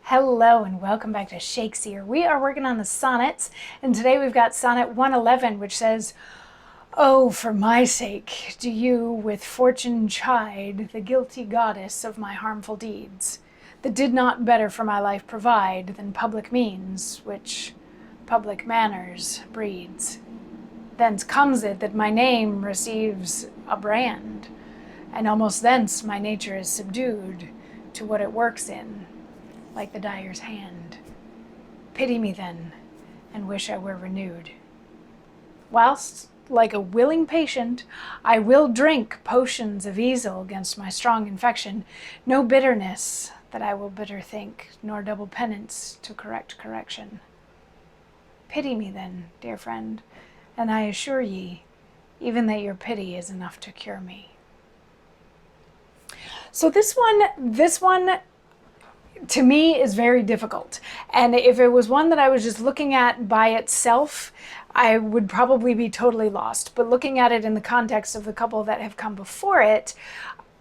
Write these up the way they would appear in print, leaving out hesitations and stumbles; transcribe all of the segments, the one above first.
Hello and welcome back to Shakesyear. We are working on the sonnets, and today we've got Sonnet 111, which says, "Oh, for my sake, do you with fortune chide the guilty goddess of my harmful deeds, that did not better for my life provide than public means, which public manners breeds. Thence comes it that my name receives a brand, and almost thence my nature is subdued to what it works in, like the dyer's hand. Pity me then, and wish I were renewed. Whilst, like a willing patient, I will drink potions of easel against my strong infection, no bitterness that I will bitter think, nor double penance to correct correction. Pity me then, dear friend, and I assure ye, even that your pity is enough to cure me." So this one to me is very difficult. And if it was one that I was just looking at by itself, I would probably be totally lost. But looking at it in the context of the couple that have come before it,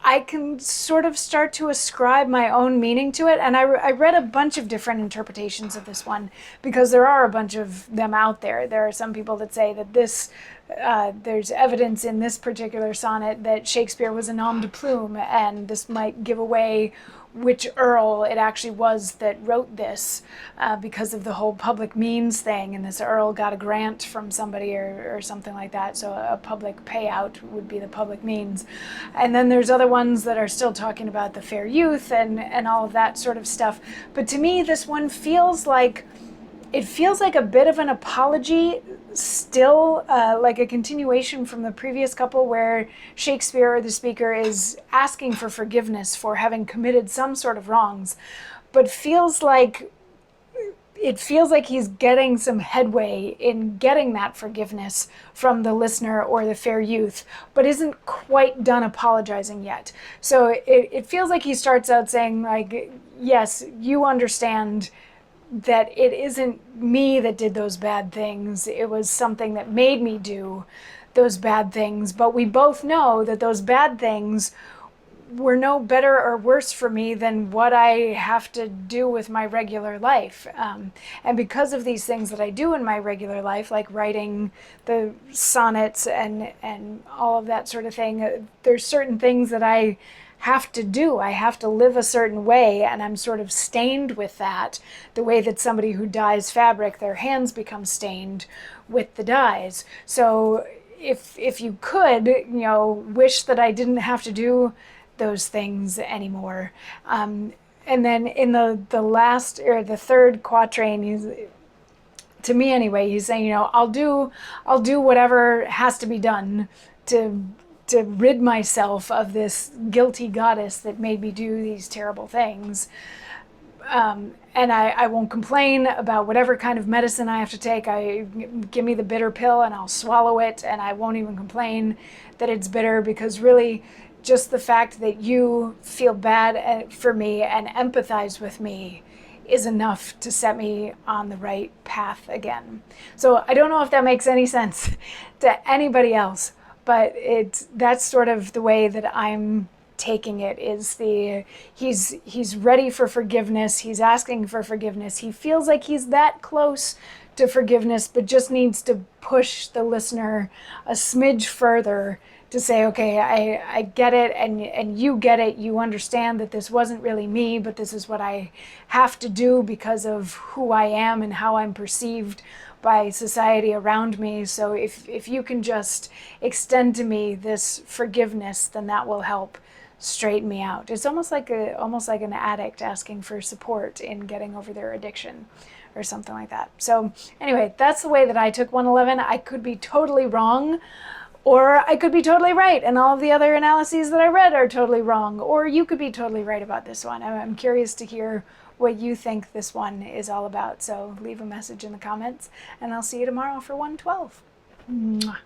I can sort of start to ascribe my own meaning to it. And I read a bunch of different interpretations of this one because there are a bunch of them out there. There are some people that say that there's evidence in this particular sonnet that Shakespeare was a nom de plume, and this might give away which earl it actually was that wrote this because of the whole public means thing, and this earl got a grant from somebody or something like that, so a public payout would be the public means. And then there's other ones that are still talking about the fair youth and all of that sort of stuff. But to me, this one feels like a bit of an apology still, like a continuation from the previous couple where Shakespeare, the speaker, is asking for forgiveness for having committed some sort of wrongs, but it feels like he's getting some headway in getting that forgiveness from the listener or the fair youth, but isn't quite done apologizing yet. So it feels like he starts out saying, like, yes, you understand that it isn't me that did those bad things. It was something that made me do those bad things. But we both know that those bad things were no better or worse for me than what I have to do with my regular life. And because of these things that I do in my regular life, like writing the sonnets and all of that sort of thing, there's certain things that I have to do. I have to live a certain way, and I'm sort of stained with that, the way that somebody who dyes fabric, their hands become stained with the dyes. So if you could, wish that I didn't have to do those things anymore. And then in the last, or the third quatrain, to me anyway, he's saying, I'll do whatever has to be done to rid myself of this guilty goddess that made me do these terrible things. And I won't complain about whatever kind of medicine I have to take. Give me the bitter pill and I'll swallow it, and I won't even complain that it's bitter, because really just the fact that you feel bad for me and empathize with me is enough to set me on the right path again. So I don't know if that makes any sense to anybody else, but that's sort of the way that I'm taking it. He's ready for forgiveness. He's asking for forgiveness. He feels like he's that close to forgiveness, but just needs to push the listener a smidge further to say, okay, I get it, and you get it. You understand that this wasn't really me, but this is what I have to do because of who I am and how I'm perceived by society around me. So if you can just extend to me this forgiveness, then that will help straighten me out. It's almost like an addict asking for support in getting over their addiction or something like that. So anyway, that's the way that I took 111. I could be totally wrong, or I could be totally right, and all of the other analyses that I read are totally wrong, or you could be totally right about this one. I'm curious to hear what you think this one is all about. So leave a message in the comments, and I'll see you tomorrow for 112. Mwah.